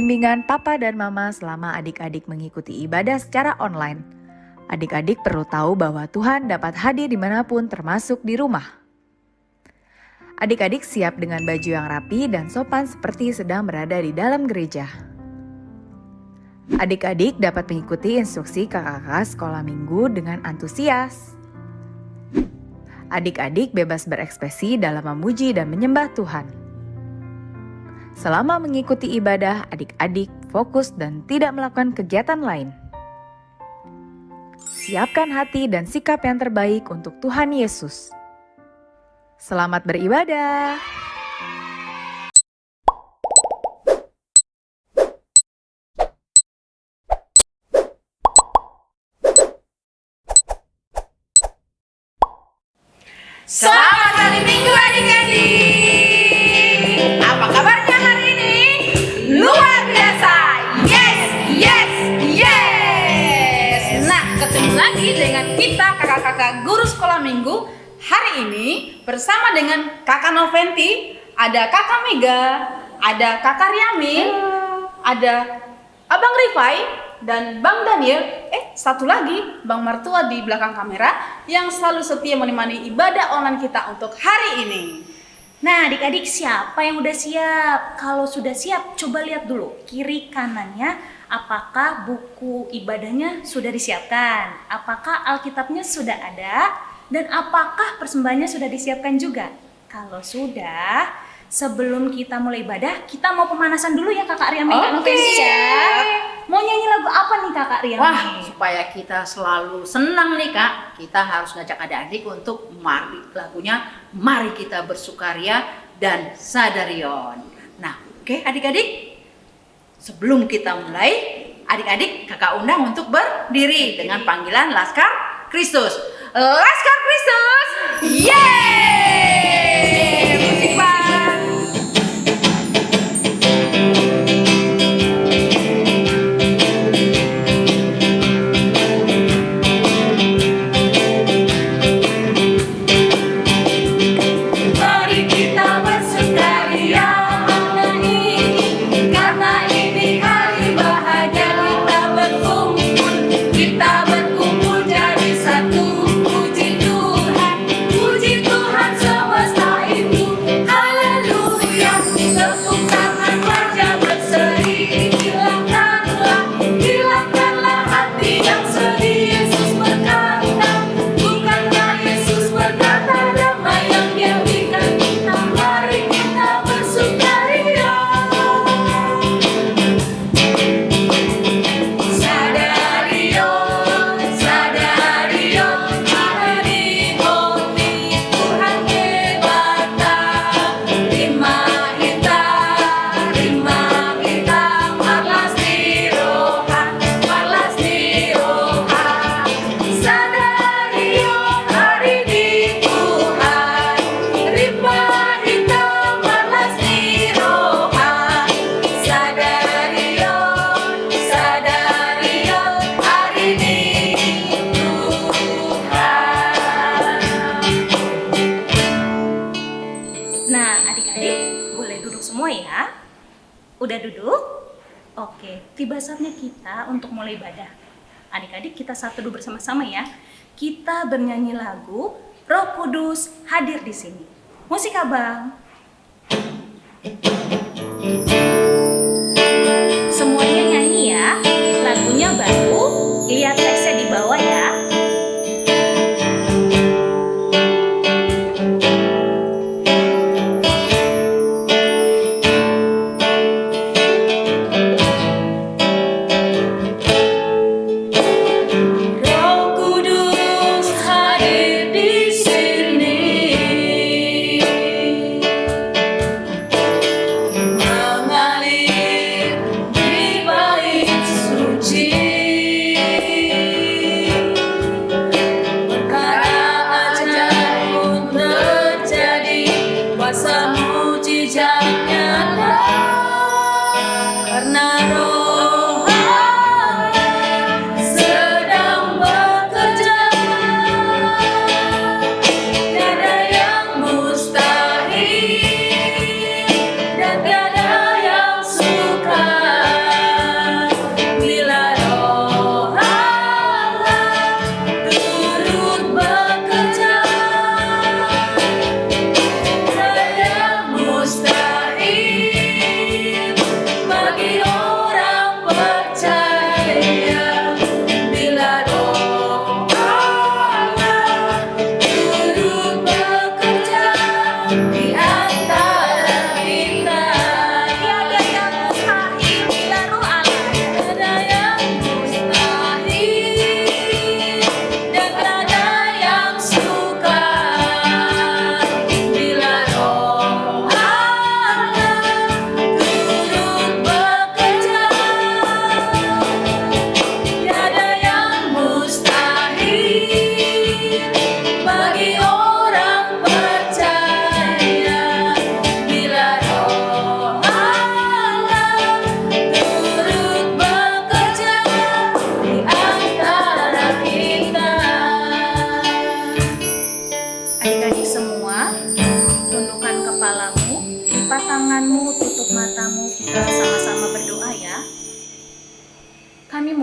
bimbingan papa dan mama selama adik-adik mengikuti ibadah secara online. Adik-adik perlu tahu bahwa Tuhan dapat hadir dimanapun termasuk di rumah. Adik-adik siap dengan baju yang rapi dan sopan seperti sedang berada di dalam gereja. Adik-adik dapat mengikuti instruksi kakak-kakak sekolah minggu dengan antusias. Adik-adik bebas berekspresi dalam memuji dan menyembah Tuhan. Selama mengikuti ibadah, adik-adik fokus dan tidak melakukan kegiatan lain. Siapkan hati dan sikap yang terbaik untuk Tuhan Yesus. Selamat beribadah. Selamat hari Minggu adik-adik. Apa kabarnya hari ini? Luar biasa. Yes. Nah, ketemu lagi dengan kita kakak-kakak guru sekolah minggu. Hari ini bersama dengan kakak Noventi, ada kakak Mega, ada kakak Riamil, ada abang Rifai, dan Bang Daniel, satu lagi Bang Martua di belakang kamera yang selalu setia menemani ibadah online kita untuk hari ini. Nah adik-adik, siapa yang udah siap? Kalau sudah siap, coba lihat dulu kiri kanannya, apakah buku ibadahnya sudah disiapkan? Apakah Alkitabnya sudah ada? Dan apakah persembahannya sudah disiapkan juga? Kalau sudah, sebelum kita mulai ibadah, kita mau pemanasan dulu ya kakak Riami. Oke. Mau nyanyi lagu apa nih kakak Riami? Wah, supaya kita selalu senang nih Kak, kita harus ngajak adik-adik untuk mari kita bersukaria dan sadarion. Nah, oke adik-adik, sebelum kita mulai, adik-adik kakak undang untuk berdiri dengan panggilan Laskar Kristus. Laskar Kristus, yeay! Musik Bang. Mari kita bersukaria hari ini, karena ini hari bahagia. Kita berkumpul jadi satu. Puji Tuhan semesta itu. Haleluya. Tepuk tangan wajah berseri. Hilangkanlah hati yang sedih. Yesus berkata, bukankah Yesus berkata damai yang Dia berikan kita. Mari kita bersukaria. Sadarion, ada di hati Tuhan hebata. Rima kita, malas di roha. Sadarion, hari di Tuhan. Rima kita, malas di roha. Sadarion, hari di Nah adik-adik, boleh duduk semua ya. Udah duduk? Oke, tiba saatnya kita untuk mulai ibadah. Adik-adik, kita satu dulu bersama-sama ya. Kita bernyanyi lagu Roh Kudus hadir di sini. Musik abang. Semuanya nyanyi ya. Lagunya baru, lihat teksnya di bawah ya. Roh Kudus hadir di sini, mengajak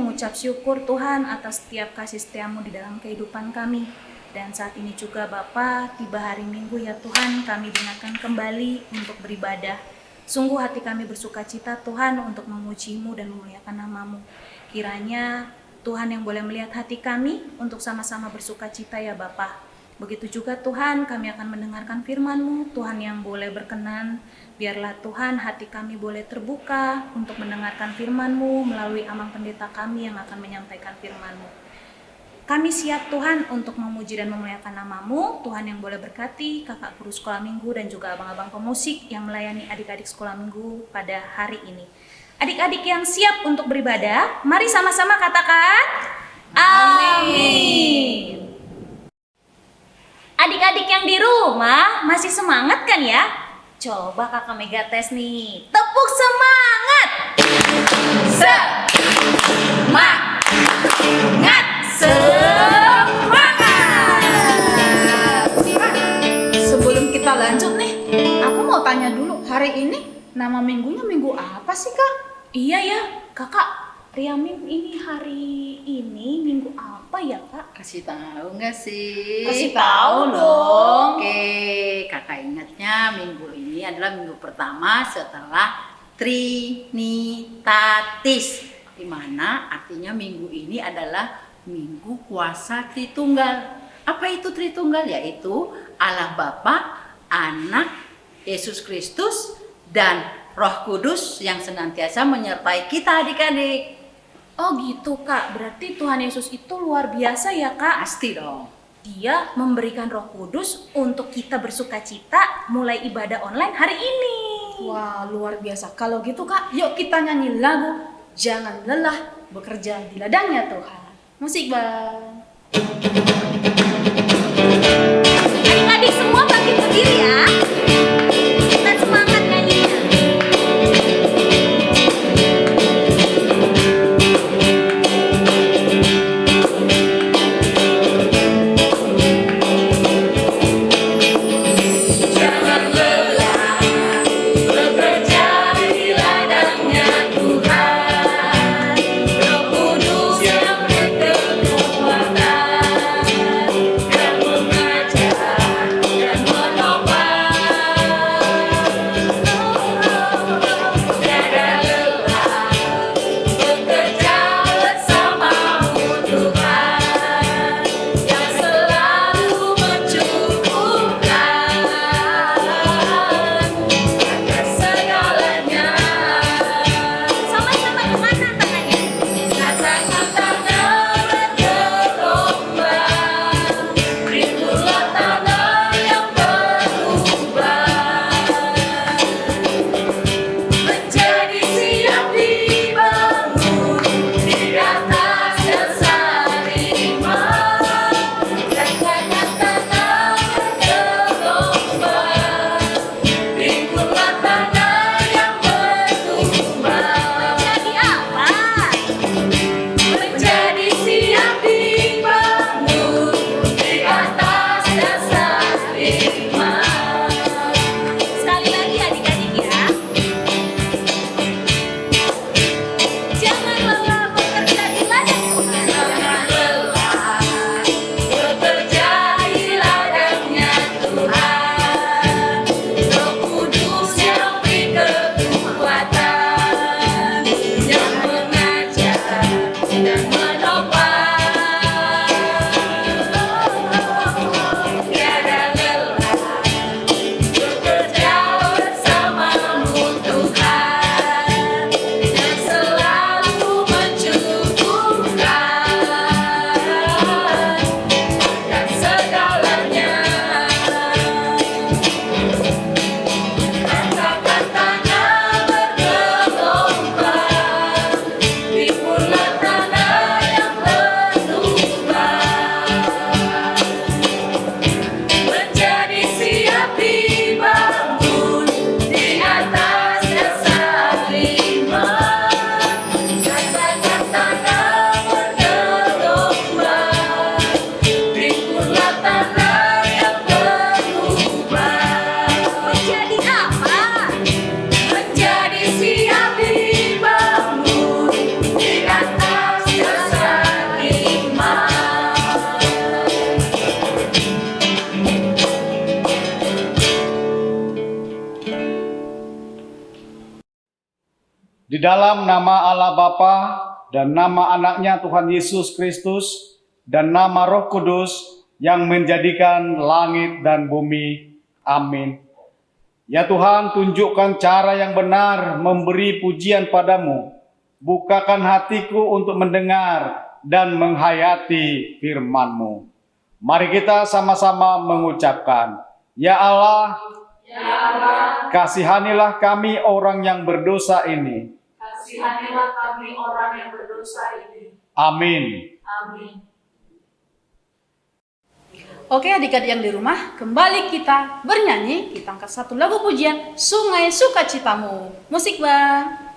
mengucap syukur Tuhan atas setiap kasih setiamu di dalam kehidupan kami. Dan saat ini juga Bapa, tiba hari Minggu ya Tuhan, kami diingatkan kembali untuk beribadah. Sungguh hati kami bersuka cita Tuhan untuk memuji-Mu dan memuliakan nama-Mu. Kiranya Tuhan yang boleh melihat hati kami untuk sama-sama bersuka cita ya Bapa. Begitu juga Tuhan, kami akan mendengarkan firman-Mu. Tuhan yang boleh berkenan, biarlah Tuhan hati kami boleh terbuka untuk mendengarkan firman-Mu melalui amang pendeta kami yang akan menyampaikan firman-Mu. Kami siap Tuhan untuk memuji dan memuliakan nama-Mu. Tuhan yang boleh berkati kakak guru sekolah minggu dan juga abang-abang pemusik yang melayani adik-adik sekolah minggu pada hari ini. Adik-adik yang siap untuk beribadah, mari sama-sama katakan amin. Adik-adik yang di rumah masih semangat kan ya? Coba kakak Mega tes nih. Tepuk semangat. Semangat. Semangat! Sebelum kita lanjut nih, aku mau tanya dulu, hari ini nama minggunya minggu apa sih Kak? Iya ya, kakak. Riamin ini hari ini minggu apa ya kak? Kasih tahu nggak sih? Kasih tahu dong. Oke, kakak ingatnya minggu ini adalah minggu pertama setelah Trinitatis, di mana artinya minggu ini adalah Minggu Puasa Tritunggal. Apa itu Tritunggal? Yaitu Allah Bapa, Anak, Yesus Kristus, dan Roh Kudus yang senantiasa menyertai kita adik-adik. Oh gitu kak, berarti Tuhan Yesus itu luar biasa ya kak? Pasti dong. Dia memberikan Roh Kudus untuk kita bersuka cita mulai ibadah online hari ini. Wah, luar biasa. Kalau gitu Kak, yuk kita nyanyi lagu Jangan Lelah Bekerja di Ladangnya Tuhan. Musik Bang. Adik-adik semua bangkit berdiri ya. Kita semangat nyanyinya. Jangan lelah bekerja di ladangnya Tuhan. Roh Kudus yang berkekuatan dan mengajar dan menopang. Tiada lelah bekerja bersamamu Tuhan yang selalu mencukupkan akan segalanya. Sama-sama kemana tangannya? Kata-katanya bergelombang, rindulah tanah yang berubah, menjadi siap dibangun di atas dasar iman. Kata-katanya bergelombang, rindulah tanah yang bertumbuh. Menjadi apa? Menjadi siap dibangun di atas dasar iman. Sekali lagi adik-adik ya. Jangan lelah bekerja di ladang Tuhan. Jangan lelah bekerja di ladangnya Tuhan. Roh Kudus yang beri kekuatan, yang mengajar dan menopang. Tiada lelah bekerja bersamamu Tuhan yang selalu mencukupkan dan segalanya. Kata-katanya bergelombang, timbullah tanah Di dalam nama Allah Bapa dan nama anaknya Tuhan Yesus Kristus dan nama Roh Kudus yang menjadikan langit dan bumi. Amin. Ya Tuhan, tunjukkan cara yang benar memberi pujian padamu. Bukakan hatiku untuk mendengar dan menghayati firman-Mu. Mari kita sama-sama mengucapkan, Ya Allah, kasihanilah kami orang yang berdosa ini. Kasihanilah kami orang yang berdosa ini. Amin. Amin. Oke adik-adik yang di rumah, kembali kita bernyanyi. Kita angkat satu lagu pujian, Sungai Sukacitamu. Musik bang.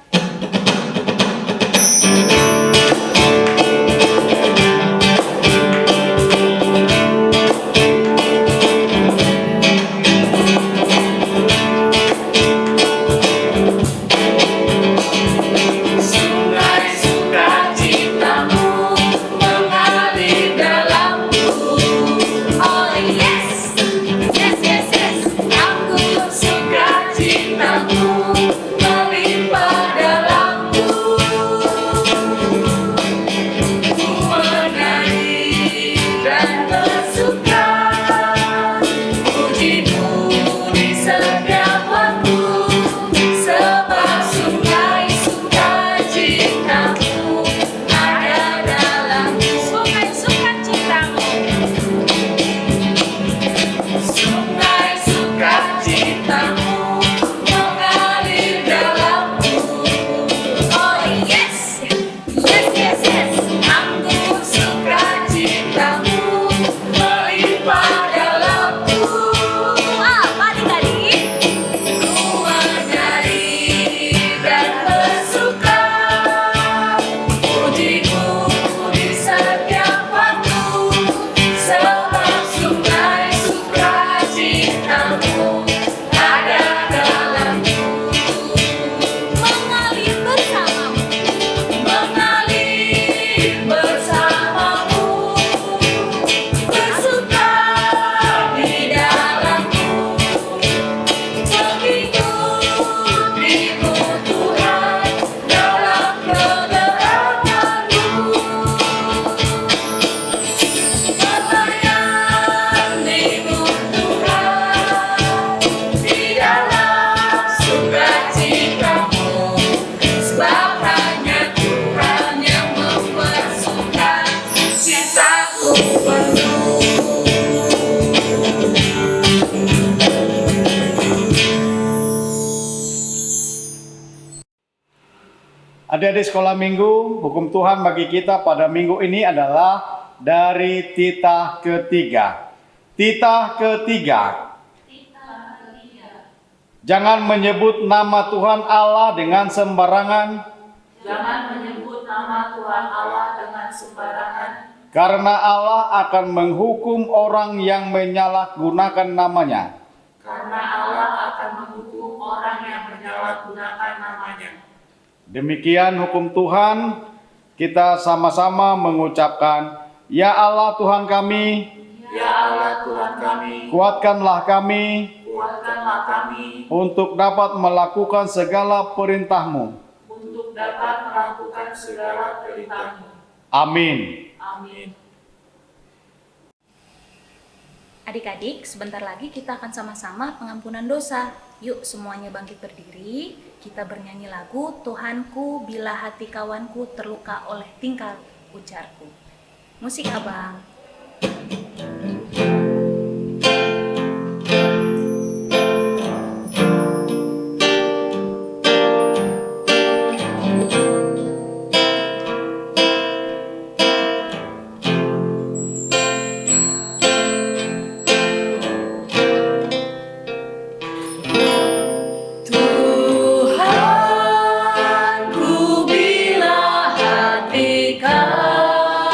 Adik-adik sekolah minggu, hukum Tuhan bagi kita pada minggu ini adalah dari titah ketiga. Titah ketiga. Jangan menyebut nama Tuhan Allah dengan sembarangan. Jangan menyebut nama Tuhan Allah dengan sembarangan. Karena Allah akan menghukum orang yang menyalahgunakan namanya. Karena Allah akan menghukum orang yang menyalahgunakan namanya. Demikian hukum Tuhan, kita sama-sama mengucapkan, Ya Allah Tuhan kami, Ya Allah Tuhan kami, kuatkanlah kami, kuatkanlah kami untuk dapat melakukan segala perintah-Mu. untuk dapat melakukan segala perintah-Mu. Amin. Amin. Adik-adik, sebentar lagi kita akan sama-sama pengampunan dosa. Yuk semuanya bangkit berdiri, kita bernyanyi lagu Tuhanku bila hati kawanku terluka oleh tingkah ujarku. Musik abang. Tuhanku bila hati kawanku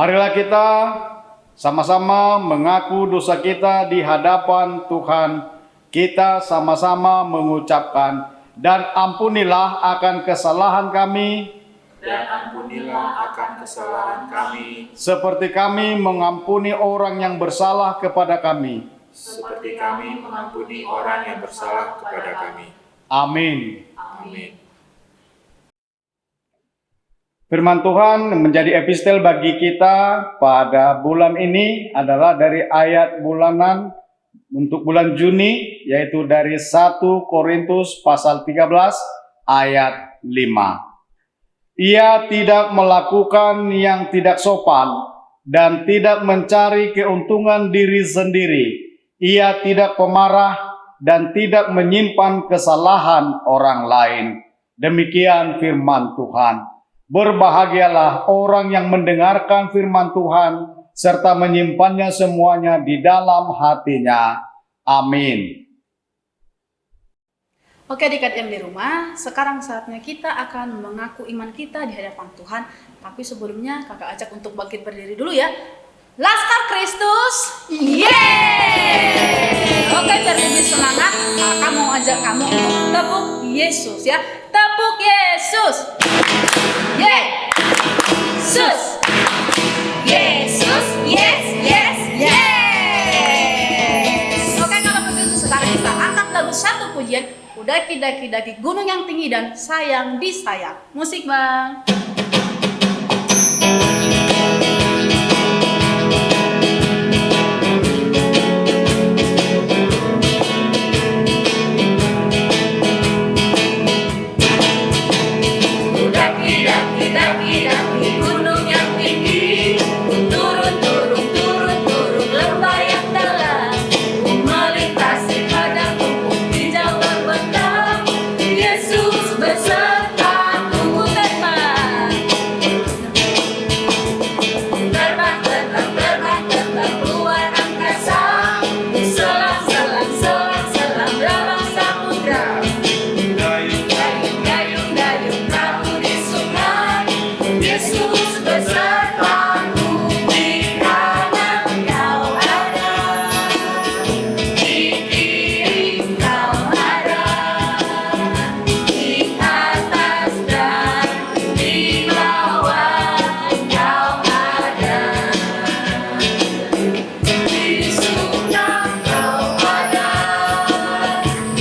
Marilah kita sama-sama mengaku dosa kita di hadapan Tuhan. Kita sama-sama mengucapkan, dan ampunilah akan kesalahan kami, Dan ampunilah akan kesalahan kami, seperti kami mengampuni orang yang bersalah kepada kami. seperti kami mengampuni orang yang bersalah kepada kami. Amin. Amin. Firman Tuhan menjadi epistel bagi kita pada bulan ini adalah dari ayat bulanan untuk bulan Juni, yaitu dari 1 Korintus pasal 13 ayat 5. Ia tidak melakukan yang tidak sopan dan tidak mencari keuntungan diri sendiri. Ia tidak pemarah dan tidak menyimpan kesalahan orang lain. Demikian firman Tuhan. Berbahagialah orang yang mendengarkan firman Tuhan serta menyimpannya semuanya di dalam hatinya. Amin. Oke adik-adik yang di rumah, sekarang saatnya kita akan mengaku iman kita di hadapan Tuhan. Tapi sebelumnya kakak ajak untuk bangkit berdiri dulu ya. Laskar Kristus, yeay! Oke, biar lebih semangat, kakak mau ajak kamu untuk tepuk Yesus ya. Tepuk Yesus, yeay! Sus, Yesus, yes, yes, yes! Oke, kalau begitu sekarang kita angkat lagu satu pujian. Daki-daki gunung yang tinggi dan sayang disayang. Musik bang. Daki-daki gunung yang tinggi, turun lembah yang dalam, melintasi padang rumput hijau berbentang. Yesus besertaku terbang, terbang luar angkasa, selang dalam samudra, dayung perahu di sungai. Yesus besertaku, di kanan kau ada, di kiri kau ada, di atas dan di bawah kau ada, di suka kau ada,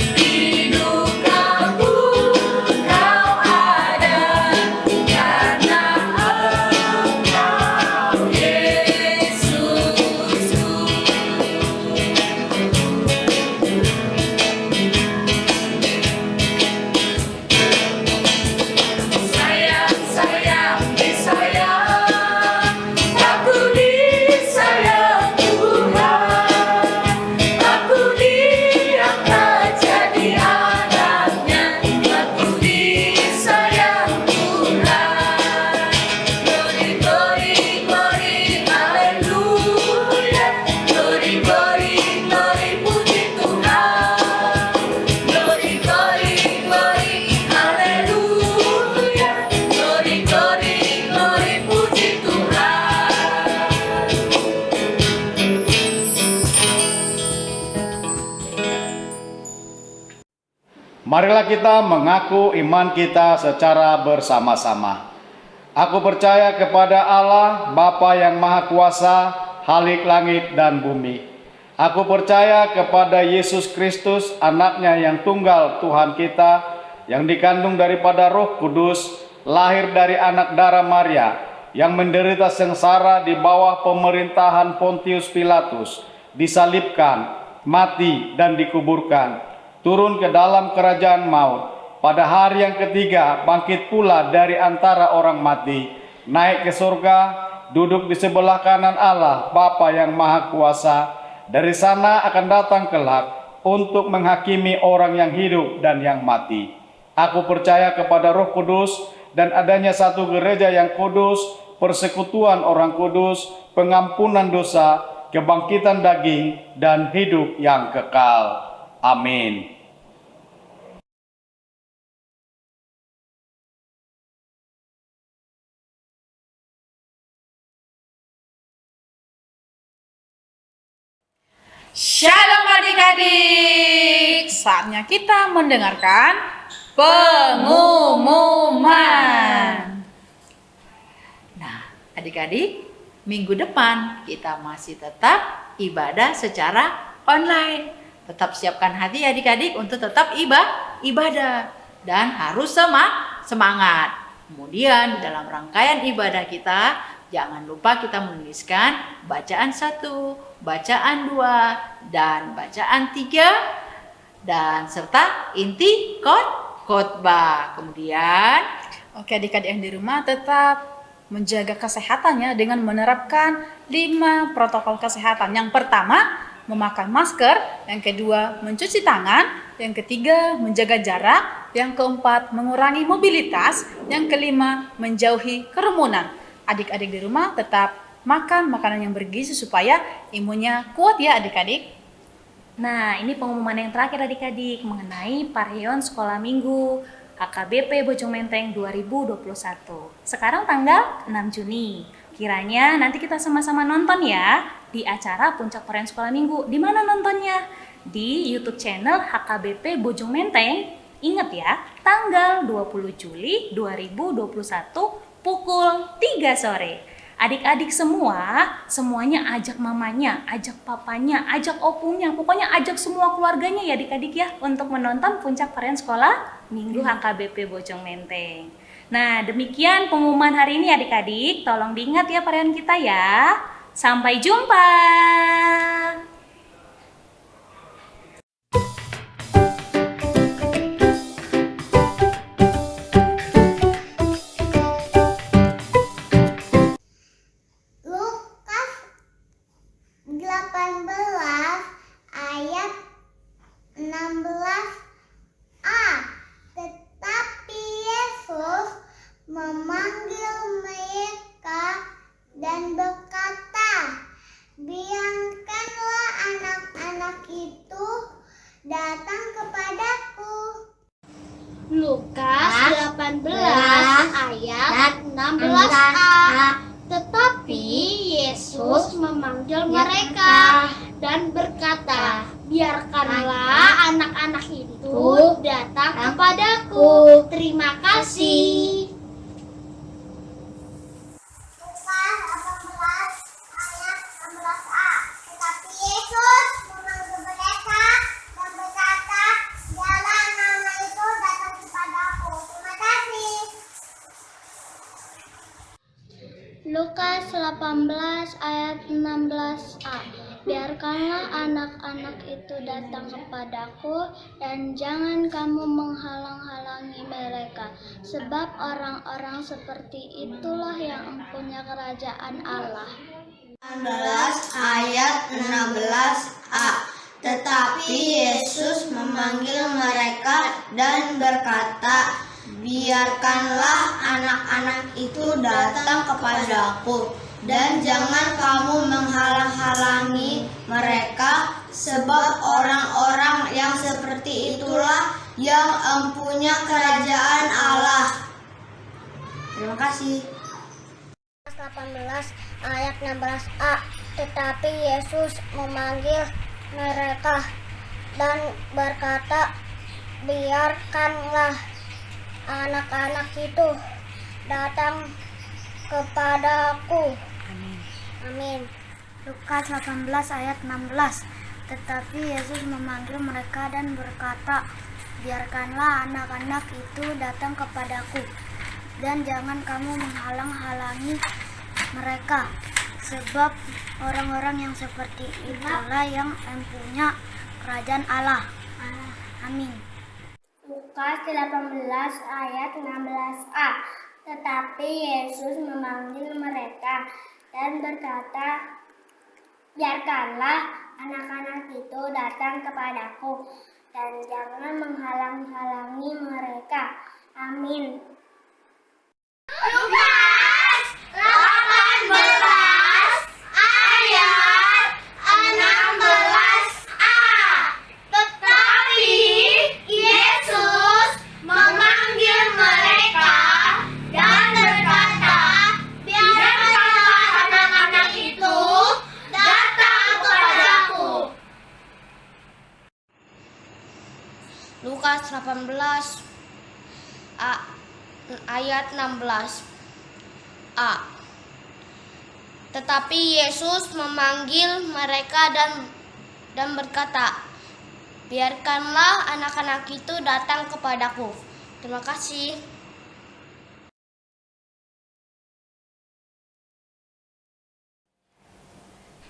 di duka pun kau ada, karena Engkau Yesusku. Sayang, disayang, aku disayang Tuhan, aku diangkat jadi anaknya, aku disayang Tuhan. Glory, haleluya, glory, puji Tuhan. Glory, haleluya, glory, puji Tuhan. Marilah kita mengaku iman kita secara bersama-sama. Aku percaya kepada Allah, Bapa yang Maha Kuasa, Khalik langit dan bumi. Aku percaya kepada Yesus Kristus, anaknya yang tunggal Tuhan kita, yang dikandung daripada Roh Kudus, lahir dari anak darah Maria, yang menderita sengsara di bawah pemerintahan Pontius Pilatus, disalibkan, mati dan dikuburkan, turun ke dalam kerajaan maut, pada hari yang ketiga bangkit pula dari antara orang mati, naik ke surga, duduk di sebelah kanan Allah Bapa yang Maha Kuasa. Dari sana akan datang kelak untuk menghakimi orang yang hidup dan yang mati. Aku percaya kepada Roh Kudus dan adanya satu gereja yang kudus, persekutuan orang kudus, pengampunan dosa, kebangkitan daging, dan hidup yang kekal. Amin. Shalom adik-adik. Saatnya kita mendengarkan pengumuman. Nah, adik-adik, minggu depan kita masih tetap ibadah secara online. Tetap siapkan hati adik-adik untuk tetap ibadah dan harus semangat. Kemudian di dalam rangkaian ibadah kita, jangan lupa kita menuliskan bacaan 1, bacaan 2, dan bacaan 3, dan serta inti khotbah. Kemudian, Oke, adik-adik yang di rumah tetap menjaga kesehatannya dengan menerapkan 5 protokol kesehatan. Yang pertama, memakai masker. Yang kedua, mencuci tangan. Yang ketiga, menjaga jarak. Yang keempat, mengurangi mobilitas. Yang kelima, menjauhi kerumunan. Adik-adik di rumah tetap makan makanan yang bergizi supaya imunnya kuat ya adik-adik. Nah, ini pengumuman yang terakhir adik-adik mengenai Parion Sekolah Minggu HKBP Bojong Menteng 2021. Sekarang tanggal 6 Juni. Kiranya nanti kita sama-sama nonton ya di acara Puncak Parion Sekolah Minggu. Di mana nontonnya? Di YouTube channel HKBP Bojong Menteng. Ingat ya, tanggal 20 Juli 2021 pukul 3 sore. Adik-adik semuanya ajak mamanya, ajak papanya, ajak opunya, pokoknya ajak semua keluarganya ya adik-adik ya untuk menonton Puncak Parion Sekolah Minggu HKBP Bojong Menteng. Nah, demikian pengumuman hari ini adik-adik. Tolong diingat ya parion kita ya. Sampai jumpa. Lukas 18 ayat 16a. Tetapi Yesus memanggil mereka dan berkata, biarkanlah anak-anak itu datang kepadaku. Lukas 18 ayat 16a. Tetapi Yesus memanggil mereka dan berkata, biarkanlah anak-anak itu datang kepadaku. Terima kasih. Lukas 18 ayat 16a. Tetapi Yesus memanggil mereka dan berkata, biarlah anak-anak itu datang kepadaku. Terima kasih. Lukas 18 ayat 16a. Biarkanlah anak-anak itu datang kepadaku dan jangan kamu menghalang-halangi mereka, sebab orang-orang seperti itulah yang mempunyai kerajaan Allah. 19 ayat 16a. Tetapi Yesus memanggil mereka dan berkata, biarkanlah anak-anak itu datang kepadaku dan jangan kamu menghalang-halangi mereka, sebab orang-orang yang seperti itulah yang mempunyai kerajaan Allah. Terima kasih. 18 ayat 16a. Tetapi Yesus memanggil mereka dan berkata, biarkanlah anak-anak itu datang kepadaku. Amin. Lukas 18 ayat 16. Tetapi Yesus memanggil mereka dan berkata, biarkanlah anak-anak itu datang kepadaku dan jangan kamu menghalang-halangi mereka, sebab orang-orang yang seperti itulah yang mempunyai kerajaan Allah. Amin. Lukas 18 ayat 16a. Tetapi Yesus memanggil mereka dan berkata, biarkanlah anak-anak itu datang kepadaku dan jangan menghalang-halangi mereka. Amin. Lukas 18 ayat 16a. Tetapi Yesus memanggil mereka dan berkata, biarkanlah anak-anak itu datang kepadaku. 18 ayat 16. A. Tetapi Yesus memanggil mereka dan berkata, "Biarkanlah anak-anak itu datang kepadaku." Terima kasih.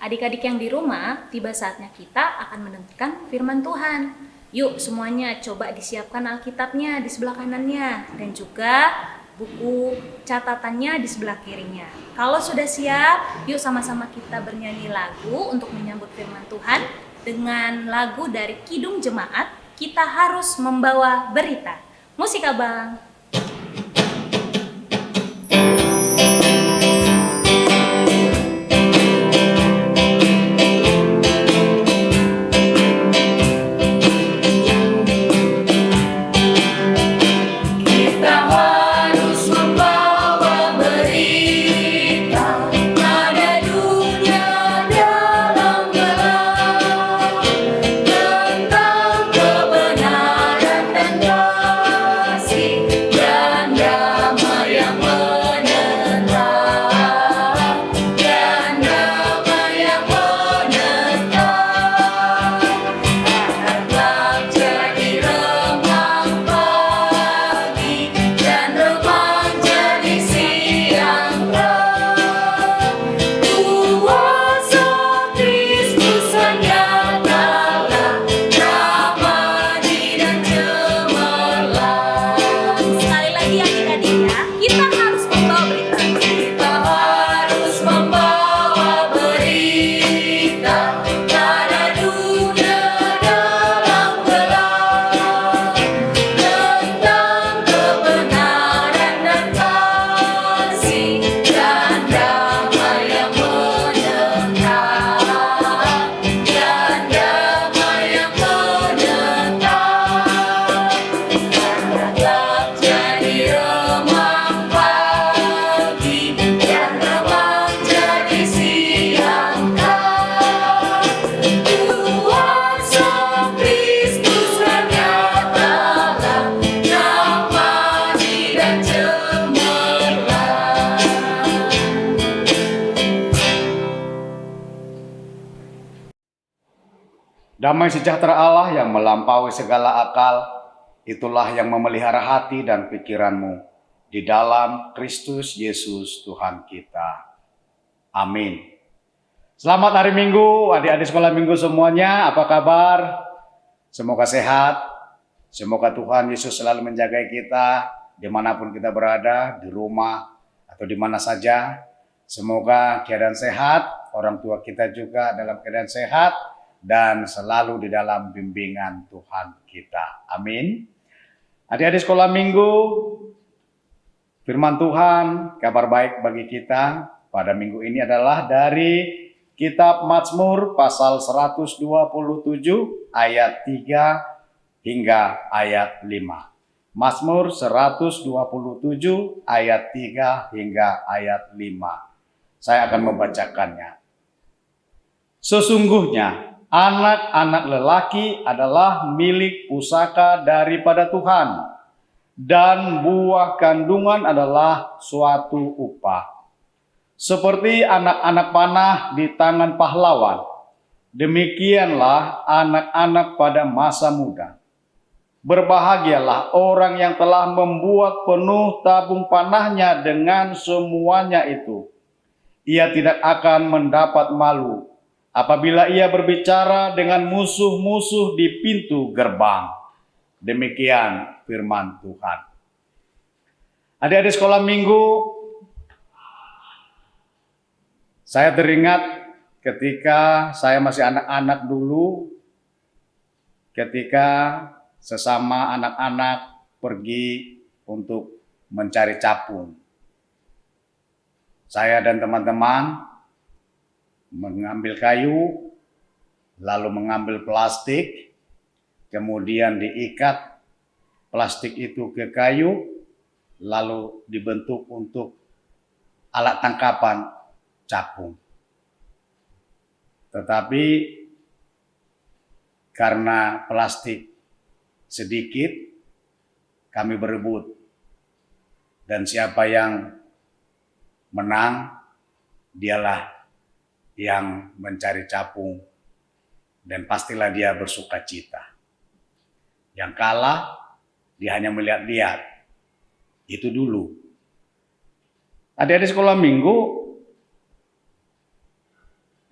Adik-adik yang di rumah, tiba saatnya kita akan mendengarkan firman Tuhan. Yuk semuanya coba disiapkan Alkitabnya di sebelah kanannya dan juga buku catatannya di sebelah kirinya. Kalau sudah siap, yuk sama-sama kita bernyanyi lagu untuk menyambut firman Tuhan dengan lagu dari Kidung Jemaat, Kita Harus Membawa Berita. Musik Abang. Damai sejahtera Allah yang melampaui segala akal, itulah yang memelihara hati dan pikiranmu di dalam Kristus Yesus Tuhan kita. Amin. Selamat hari Minggu, adik-adik sekolah Minggu semuanya, apa kabar? Semoga sehat, semoga Tuhan Yesus selalu menjaga kita dimanapun kita berada, di rumah atau di mana saja. Semoga keadaan sehat, orang tua kita juga dalam keadaan sehat, dan selalu di dalam bimbingan Tuhan kita. Amin. Adik-adik sekolah Minggu, firman Tuhan, kabar baik bagi kita pada minggu ini adalah dari Kitab Mazmur pasal 127 ayat 3 hingga ayat 5. Mazmur 127 ayat 3 hingga ayat 5. Saya akan membacakannya. Sesungguhnya anak-anak lelaki adalah milik pusaka daripada Tuhan, dan buah kandungan adalah suatu upah. Seperti anak-anak panah di tangan pahlawan, demikianlah anak-anak pada masa muda. Berbahagialah orang yang telah membuat penuh tabung panahnya dengan semuanya itu. Ia tidak akan mendapat malu apabila ia berbicara dengan musuh-musuh di pintu gerbang. Demikian firman Tuhan. Adik-adik sekolah Minggu, saya teringat ketika saya masih anak-anak dulu, ketika sesama anak-anak pergi untuk mencari capung. Saya dan teman-teman mengambil kayu, lalu mengambil plastik, kemudian diikat plastik itu ke kayu, lalu dibentuk untuk alat tangkapan capung. Tetapi karena plastik sedikit kami berebut. Dan siapa yang menang, dialah yang mencari capung. Dan pastilah dia bersuka cita. Yang kalah, dia hanya melihat-lihat. Itu dulu. Adik-adik sekolah minggu,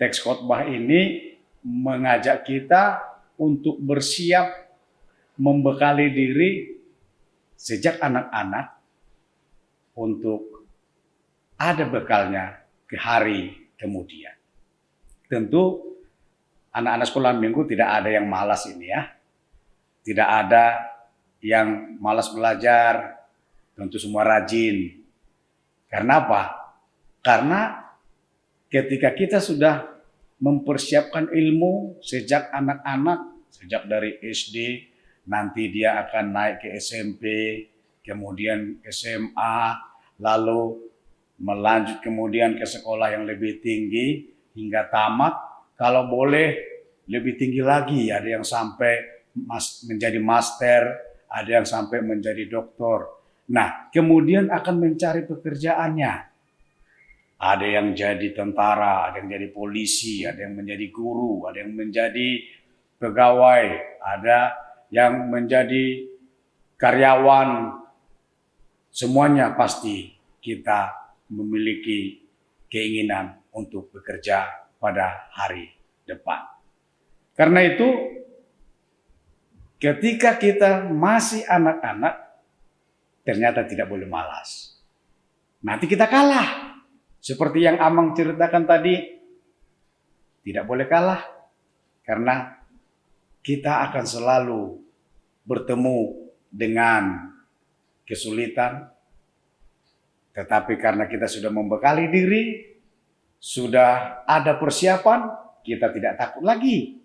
teks khotbah ini mengajak kita untuk bersiap membekali diri sejak anak-anak untuk ada bekalnya ke hari kemudian. Tentu anak-anak sekolah minggu tidak ada yang malas ini ya. Tidak ada yang malas belajar, tentu semua rajin. Karena apa? Karena ketika kita sudah mempersiapkan ilmu sejak anak-anak, sejak dari SD, nanti dia akan naik ke SMP, kemudian SMA, lalu melanjut kemudian ke sekolah yang lebih tinggi hingga tamat. Kalau boleh lebih tinggi lagi, ada yang sampai menjadi master, ada yang sampai menjadi doktor. Nah, kemudian akan mencari pekerjaannya. Ada yang jadi tentara, ada yang jadi polisi, ada yang menjadi guru, ada yang menjadi pegawai, ada yang menjadi karyawan. Semuanya pasti kita memiliki keinginan untuk bekerja pada hari depan. Karena itu, ketika kita masih anak-anak, ternyata tidak boleh malas. Nanti kita kalah. Seperti yang Amang ceritakan tadi, tidak boleh kalah. Karena kita akan selalu bertemu dengan kesulitan. Tetapi karena kita sudah membekali diri, sudah ada persiapan, kita tidak takut lagi.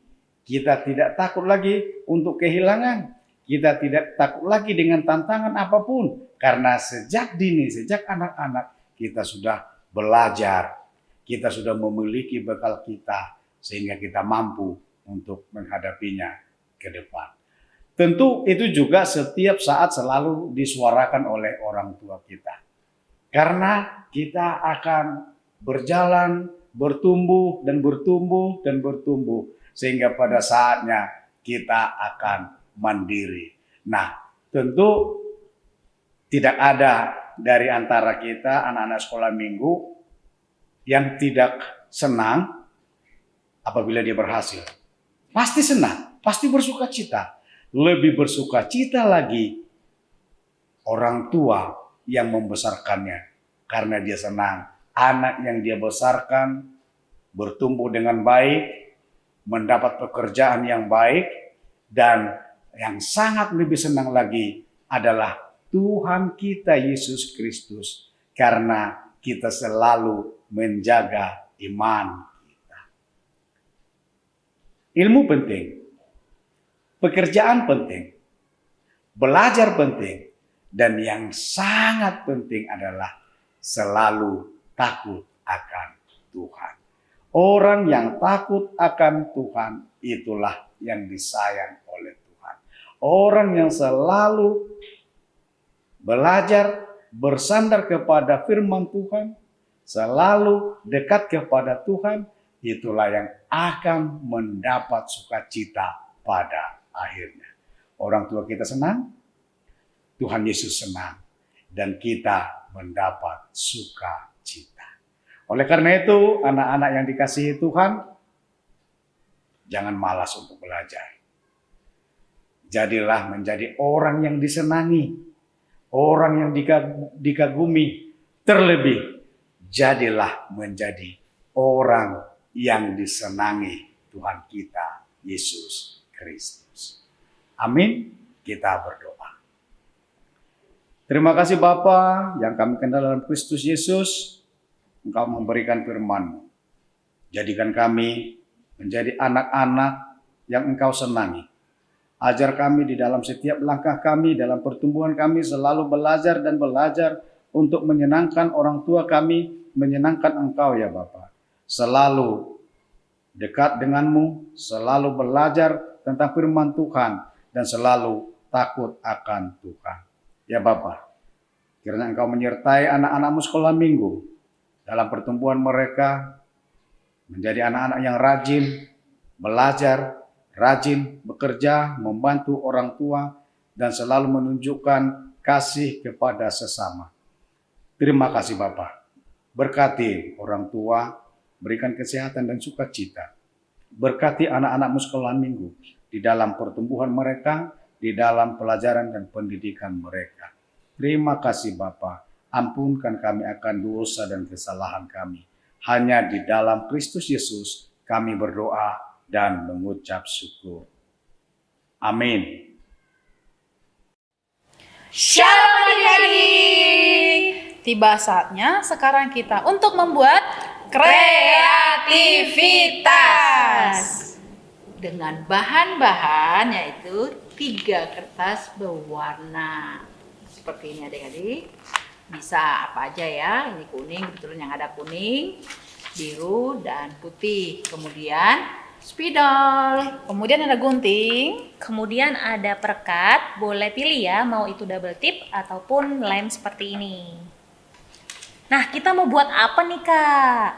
Kita tidak takut lagi untuk kehilangan. Kita tidak takut lagi dengan tantangan apapun. Karena sejak dini, sejak anak-anak, kita sudah belajar. Kita sudah memiliki bekal kita. Sehingga kita mampu untuk menghadapinya ke depan. Tentu itu juga setiap saat selalu disuarakan oleh orang tua kita. Karena kita akan berjalan, bertumbuh, dan bertumbuh, dan bertumbuh. Sehingga pada saatnya kita akan mandiri. Nah, tentu tidak ada dari antara kita anak-anak sekolah minggu yang tidak senang apabila dia berhasil. Pasti senang, pasti bersuka cita. Lebih bersuka cita lagi orang tua yang membesarkannya. Karena dia senang anak yang dia besarkan bertumbuh dengan baik, mendapat pekerjaan yang baik, dan yang sangat lebih senang lagi adalah Tuhan kita Yesus Kristus. Karena kita selalu menjaga iman kita. Ilmu penting. Pekerjaan penting. Belajar penting. Dan yang sangat penting adalah selalu takut akan Tuhan. Orang yang takut akan Tuhan itulah yang disayang oleh Tuhan. Orang yang selalu belajar bersandar kepada firman Tuhan, selalu dekat kepada Tuhan, itulah yang akan mendapat sukacita pada akhirnya. Orang tua kita senang, Tuhan Yesus senang, dan kita mendapat sukacita. Oleh karena itu, anak-anak yang dikasihi Tuhan, jangan malas untuk belajar. Jadilah menjadi orang yang disenangi, orang yang dikagumi. Terlebih, jadilah menjadi orang yang disenangi Tuhan kita, Yesus Kristus. Amin. Kita berdoa. Terima kasih Bapa yang kami kenal dalam Kristus Yesus. Engkau memberikan firman-Mu. Jadikan kami menjadi anak-anak yang Engkau senangi. Ajar kami di dalam setiap langkah kami, dalam pertumbuhan kami selalu belajar dan belajar untuk menyenangkan orang tua kami, menyenangkan Engkau ya Bapa. Selalu dekat dengan-Mu, selalu belajar tentang firman Tuhan, dan selalu takut akan Tuhan. Ya Bapa, kiranya Engkau menyertai anak-anak-Mu sekolah minggu dalam pertumbuhan mereka menjadi anak-anak yang rajin belajar, rajin bekerja, membantu orang tua, dan selalu menunjukkan kasih kepada sesama. Terima kasih Bapa. Berkati orang tua, berikan kesehatan dan sukacita. Berkati anak-anak-Mu sekolah minggu di dalam pertumbuhan mereka, di dalam pelajaran dan pendidikan mereka. Terima kasih Bapa. Ampunkan kami akan dosa dan kesalahan kami. Hanya di dalam Kristus Yesus kami berdoa dan mengucap syukur. Amin. Shalom adik-adik. Tiba saatnya sekarang kita untuk membuat kreativitas. Dengan bahan-bahan yaitu 3 kertas berwarna. Seperti ini adik-adik. Bisa apa aja ya, ini kuning, kebetulan yang ada kuning, biru, dan putih. Kemudian spidol. Kemudian ada gunting. Kemudian ada perekat, boleh pilih ya, mau itu double tip ataupun lem seperti ini. Nah, kita mau buat apa nih Kak?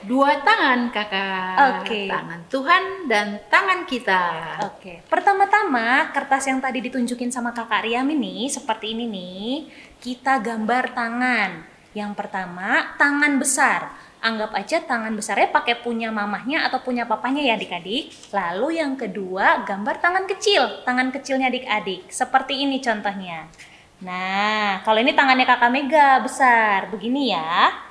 2 tangan kakak. Oke. Tangan Tuhan dan tangan kita. Oke, pertama-tama kertas yang tadi ditunjukin sama Kakak Riam ini seperti ini nih. Kita gambar tangan. Yang pertama, tangan besar. Anggap aja tangan besarnya pakai punya mamahnya atau punya papanya ya adik-adik. Lalu yang kedua, gambar tangan kecil. Tangan kecilnya adik-adik. Seperti ini contohnya. Nah, kalau ini tangannya Kakak Mega besar. Begini ya.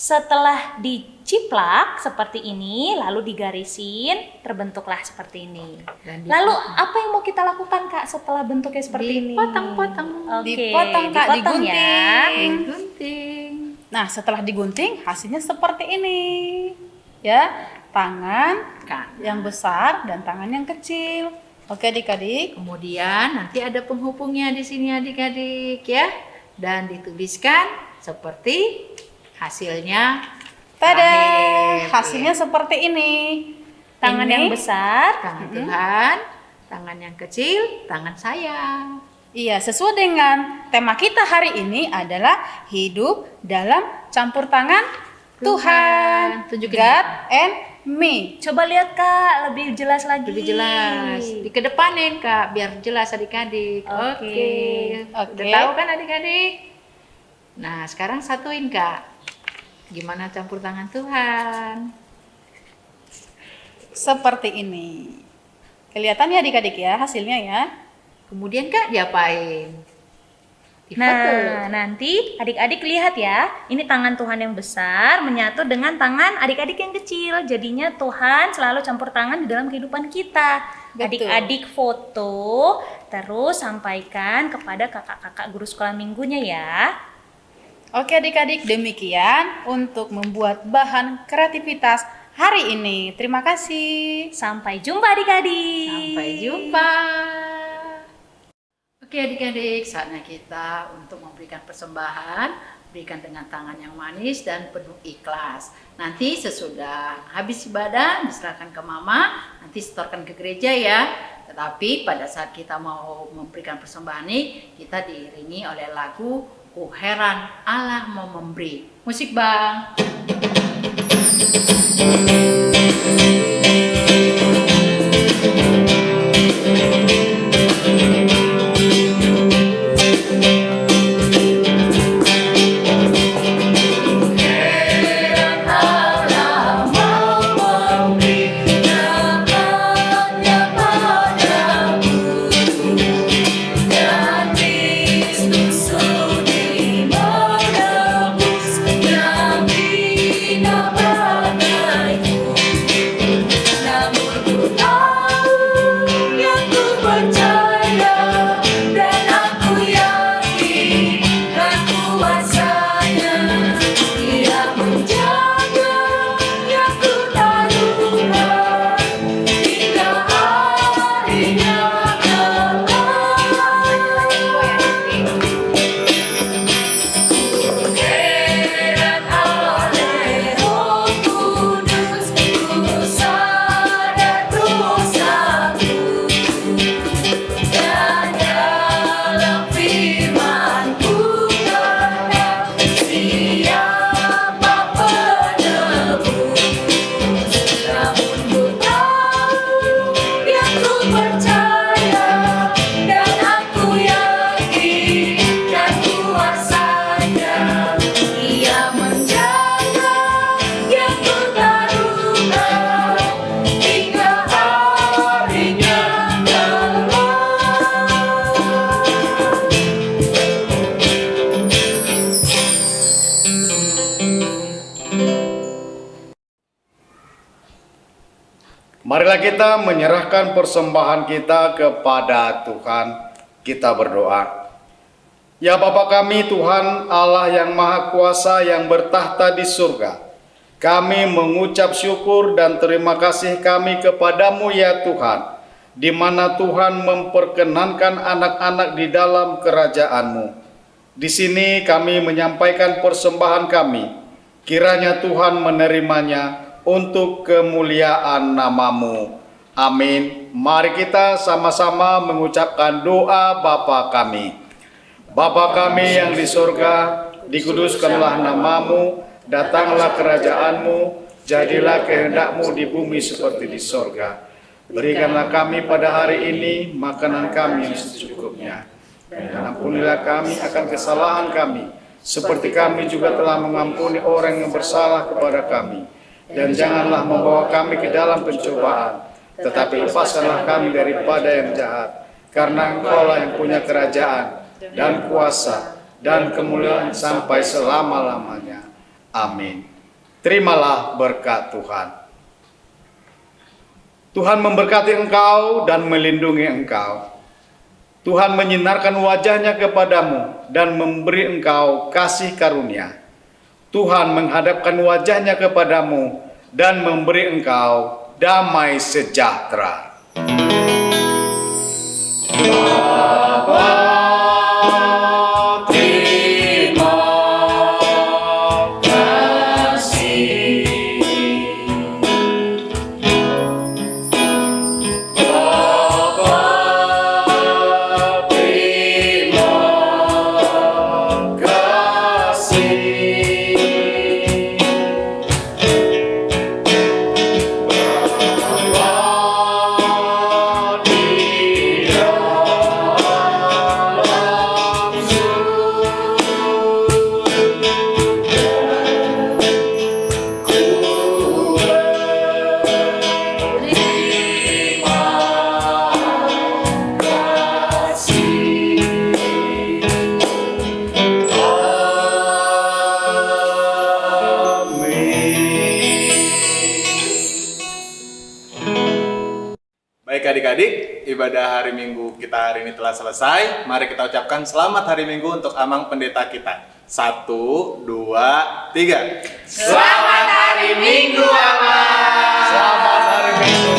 Setelah diciplak seperti ini, lalu digarisin, terbentuklah seperti ini. Dan Lalu apa yang mau kita lakukan Kak setelah bentuknya seperti ini? dipotong-potong. Oke, Dipotong, Kak, dipotong ya. Gunting. Nah, setelah digunting hasilnya seperti ini. Ya, tangan Kan. yang besar dan tangan yang kecil. Oke adik-adik. Kemudian nanti ada penghubungnya di sini adik-adik ya. Dan dituliskan seperti hasilnya. Tada, terakhir. hasilnya seperti ini. Tangan Ini yang besar. Tangan Tuhan, tangan yang kecil, tangan saya. Iya, sesuai dengan tema kita hari ini adalah hidup dalam campur tangan Tuhan. Tunjukin. God and me. Coba lihat Kak, lebih jelas lagi. Lebih jelas. Dikedepanin Kak, biar jelas adik-adik. Oke. Oke. Udah tahu kan adik-adik? Nah, sekarang satuin Kak. Gimana campur tangan Tuhan? Seperti ini. Kelihatan ya adik-adik ya hasilnya ya. Kemudian Kak diapain? Difoto. Nah, nanti adik-adik lihat ya. Ini tangan Tuhan yang besar menyatu dengan tangan adik-adik yang kecil. Jadinya Tuhan selalu campur tangan di dalam kehidupan kita. Betul. Adik-adik foto, terus sampaikan kepada kakak-kakak guru sekolah minggunya ya. Oke adik-adik, demikian untuk membuat bahan kreativitas hari ini. Terima kasih. Sampai jumpa adik-adik. Sampai jumpa. Oke adik-adik, saatnya kita untuk memberikan persembahan, berikan dengan tangan yang manis dan penuh ikhlas. Nanti sesudah habis ibadah diserahkan ke mama, nanti setorkan ke gereja ya. Tetapi pada saat kita mau memberikan persembahan ini, kita diiringi oleh lagu "Oh heran Allah mau memberi". Musik Bang. Yang bina bagai Marilah kita menyerahkan persembahan kita kepada Tuhan. Kita berdoa. Ya Bapa kami Tuhan Allah yang Maha Kuasa yang bertahta di surga, kami mengucap syukur dan terima kasih kami kepadamu ya Tuhan, di mana Tuhan memperkenankan anak-anak di dalam kerajaan-Mu. Di sini kami menyampaikan persembahan kami, kiranya Tuhan menerimanya untuk kemuliaan nama-Mu. Amin. Mari kita sama-sama mengucapkan doa Bapa kami. Bapa kami yang di surga, dikuduskanlah nama-Mu, datanglah kerajaan-Mu, jadilah kehendak-Mu di bumi seperti di surga. Berikanlah kami pada hari ini makanan kami yang secukupnya. Dan ampunilah kami akan kesalahan kami, seperti kami juga telah mengampuni orang yang bersalah kepada kami. Dan janganlah membawa kami ke dalam pencobaan, tetapi lepaskanlah kami daripada yang jahat. Karena Engkau-lah yang punya kerajaan dan kuasa dan kemuliaan sampai selama-lamanya. Amin. Terimalah berkat Tuhan. Tuhan memberkati engkau dan melindungi engkau. Tuhan menyinarkan wajahnya kepadamu dan memberi engkau kasih karunia. Tuhan menghadapkan wajahnya kepadamu dan memberi engkau damai sejahtera. Baik adik-adik, ibadah hari Minggu kita hari ini telah selesai. Mari kita ucapkan selamat hari Minggu untuk Amang Pendeta kita. 1, 2, 3. Selamat hari Minggu, Amang. Selamat hari Minggu.